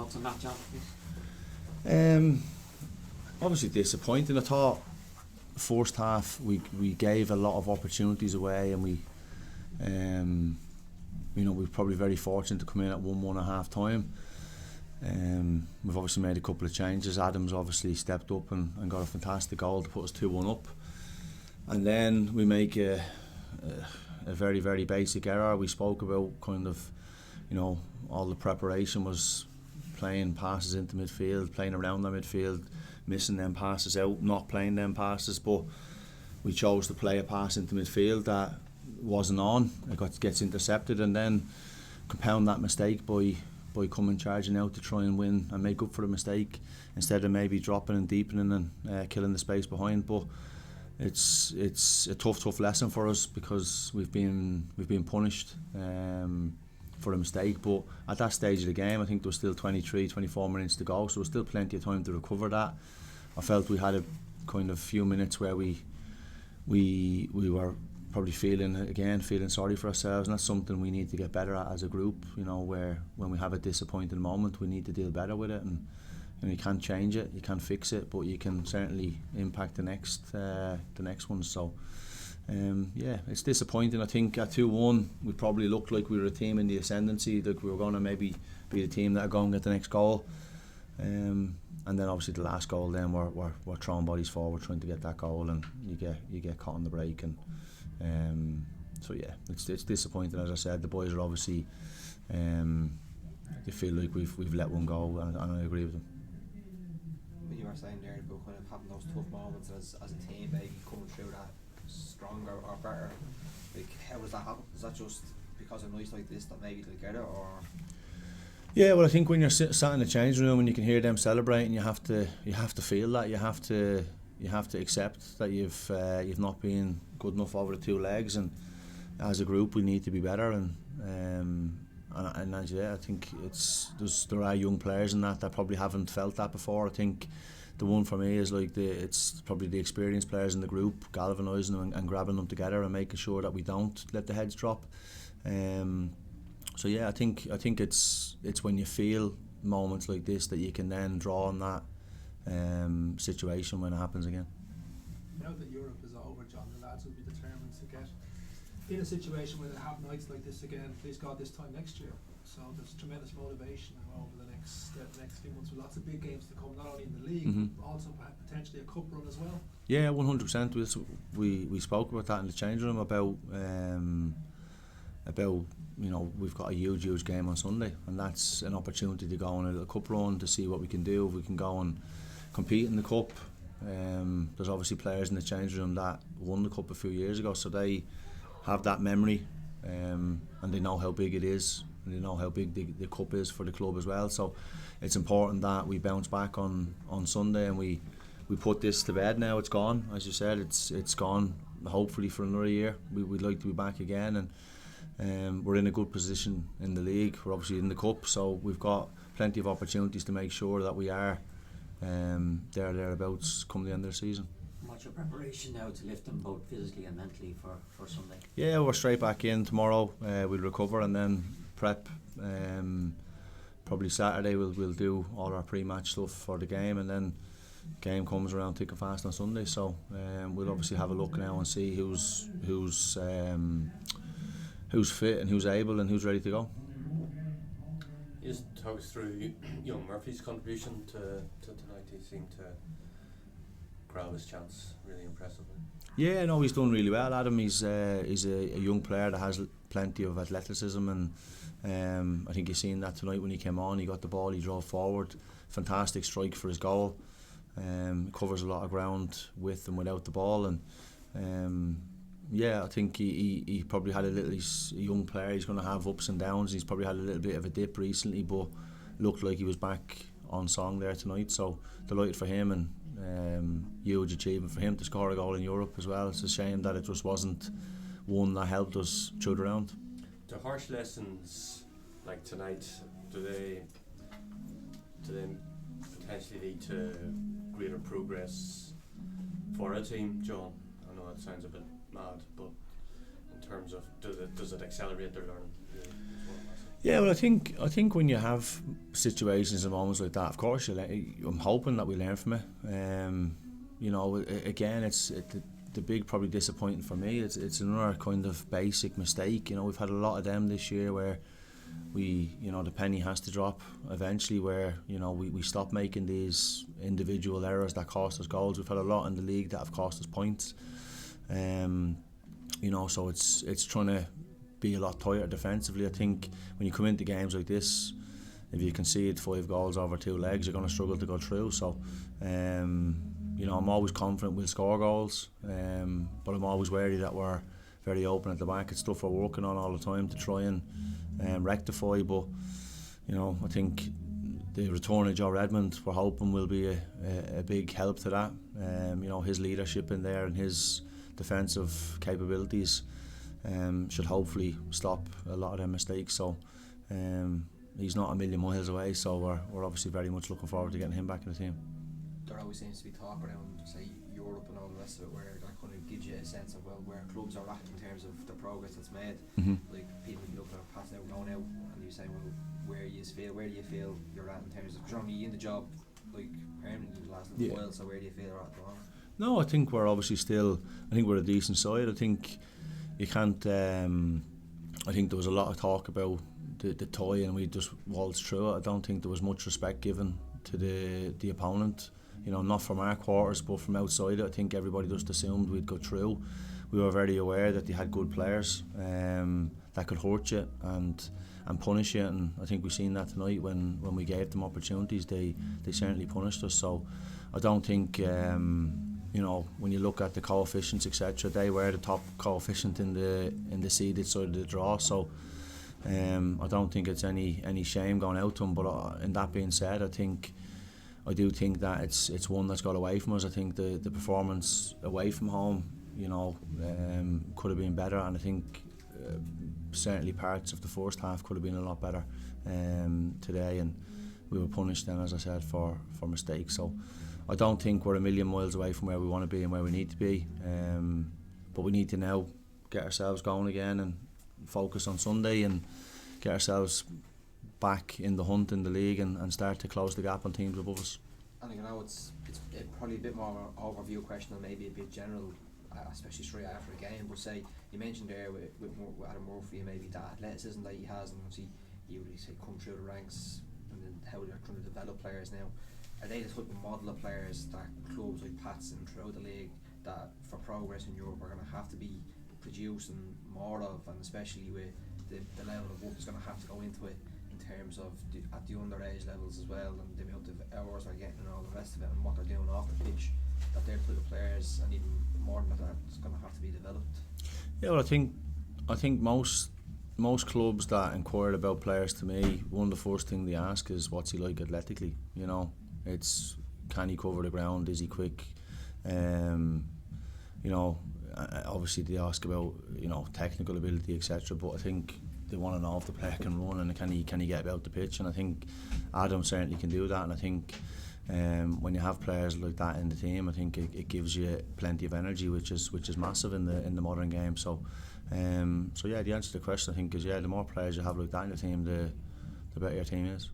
thoughts on that, John? Obviously disappointing. I thought first half we gave a lot of opportunities away, and we were probably very fortunate to come in at 1-1 at half time. We've obviously made a couple of changes. Adams obviously stepped up and got a fantastic goal to put us 2-1 up, and then we make a very, very basic error. We spoke about kind of, all the preparation was playing passes into midfield, playing around the midfield, missing them passes out, not playing them passes, but we chose to play a pass into midfield that wasn't on. It gets intercepted, and then compound that mistake by coming charging out to try and win and make up for the mistake, instead of maybe dropping and deepening and killing the space behind. But it's a tough lesson for us, because we've been punished for a mistake. But at that stage of the game, I think there was still 23-24 minutes to go, so there was still plenty of time to recover that. I felt we had a kind of few minutes where we were probably feeling sorry for ourselves, and that's something we need to get better at as a group. Where when we have a disappointing moment, we need to deal better with it, and you can't change it, you can't fix it, but you can certainly impact the next one. So it's disappointing. I think at 2-1 we probably looked like we were a team in the ascendancy, like we were going to maybe be the team that are going to get the next goal, and then obviously the last goal, then we're throwing bodies forward trying to get that goal, and you get caught on the break, and it's disappointing. As I said, the boys are obviously they feel like we've let one go, and I agree with them. When you were saying there about kind of having those tough moments as a team, maybe coming through that stronger or better, like how does that happen? Is that just because of nights like this that maybe they'll get it, or? Yeah, well, I think when you're sat in the change room and you can hear them celebrating, you have to feel that. You have to accept that you've not been good enough over the two legs, and as a group we need to be better. And I think there are young players in that probably haven't felt that before. I think the one for me is it's probably the experienced players in the group galvanising them and grabbing them together and making sure that we don't let the heads drop. I think it's when you feel moments like this that you can then draw on that situation when it happens again. Now that Europe is over, John, the lads will be determined to get in a situation where they have nights like this again, please God, this time next year. So there's tremendous motivation over the next few months, with lots of big games to come, not only in the league, but also potentially a cup run as well. Yeah, 100%. We spoke about that in the change room about we've got a huge game on Sunday, and that's an opportunity to go on a little cup run to see what we can do, if we can go and compete in the cup. There's obviously players in the change room that won the cup a few years ago, so they have that memory, and they know how big it is, and they know how big the cup is for the club as well. So it's important that we bounce back on Sunday, and we put this to bed now. It's gone, as you said, it's gone hopefully for another year. We'd like to be back again, and we're in a good position in the league. We're obviously in the cup, so we've got plenty of opportunities to make sure that we are thereabouts come the end of the season. What's your preparation now to lift them both physically and mentally for Sunday? Yeah, we're straight back in tomorrow. We'll recover and then prep. Probably Saturday we'll do all our pre-match stuff for the game, and then game comes around thick and fast on Sunday. So we'll obviously have a look now and see who's fit and who's able and who's ready to go. You just talk us through young Murphy's contribution to tonight. He seemed to grab his chance really impressively. Yeah, no, he's done really well, Adam. He's a young player that has plenty of athleticism, and I think you've seen that tonight when he came on. He got the ball, he drove forward, fantastic strike for his goal. Covers a lot of ground with and without the ball, and I think he probably had he's a young player, he's going to have ups and downs. He's probably had a little bit of a dip recently, but looked like he was back on song there tonight, so delighted for him, and huge achievement for him to score a goal in Europe as well. It's a shame that it just wasn't one that helped us through the round. Do harsh lessons like tonight, do they potentially lead to greater progress for a team, John? I know it sounds a bit mad, but in terms of does it accelerate their learning? Yeah, well, I think when you have situations and moments like that, of course, I'm hoping that we learn from it. You know, again, it's the big probably disappointing for me. It's another kind of basic mistake. You know, we've had a lot of them this year where the penny has to drop eventually, where we stop making these individual errors that cost us goals. We've had a lot in the league that have cost us points. So it's trying to be a lot tighter defensively. I think when you come into games like this, if you concede 5 goals over 2 legs, you're going to struggle to go through. So, I'm always confident we'll score goals, but I'm always wary that we're very open at the back. It's stuff we're working on all the time to try and rectify. But I think the return of 𝗣𝗂𝗦𝗧-𝗀𝗧, we're hoping will be a big help to that. His leadership in there and his defensive capabilities should hopefully stop a lot of their mistakes. So he's not a million miles away, so we're obviously very much looking forward to getting him back in the team. There always seems to be talk around, say, Europe and all the rest of it, where that kind of gives you a sense of where clubs are at in terms of the progress that's made. Like people looking at Pats now going out, and you say, well, where do you feel you're at in terms of you're in the job like permanently the last little while, so where do you feel you're at the moment? No, I think we're obviously still. I think we're a decent side. I think you can't. I think there was a lot of talk about the tie, and we just waltzed through it. I don't think there was much respect given to the opponent. Not from our quarters, but from outside it. I think everybody just assumed we'd go through. We were very aware that they had good players that could hurt you and punish you, and I think we've seen that tonight when we gave them opportunities. They certainly punished us. So I don't think. When you look at the coefficients, etc., they were the top coefficient in the seeded side of the draw. So I don't think it's any shame going out to them. But in that being said, I do think that it's one that's got away from us. I think the performance away from home, could have been better, and I think certainly parts of the first half could have been a lot better today, and we were punished then, as I said, for mistakes. So I don't think we're a million miles away from where we want to be and where we need to be, but we need to now get ourselves going again and focus on Sunday and get ourselves back in the hunt in the league and start to close the gap on teams above us. I think it's probably a bit more of an overview question and maybe a bit general, especially straight after the game. But say you mentioned there with Adam Murphy and maybe that athleticism that he has, and obviously you really say come through the ranks, and then how they're trying to develop players now. Are they the type of model of players that clubs like Pats and throughout the league that for progress in Europe are going to have to be producing more of, and especially with the level of work that's going to have to go into it in terms of at the underage levels as well, and the amount of hours they're getting and all the rest of it, and what they're doing off the pitch, that their type of players, and even more than that, it's going to have to be developed? Yeah, well, I think most clubs that inquired about players, to me, one of the first thing they ask is what's he like athletically. It's can he cover the ground, is he quick, obviously they ask about technical ability, etc., but I think they want to know if the player can run and can he get about the pitch, and I think Adam certainly can do that. And I think when you have players like that in the team, I think it gives you plenty of energy, which is massive in the modern game. So yeah, the answer to the question, I think, is the more players you have like that in the team, the better your team is.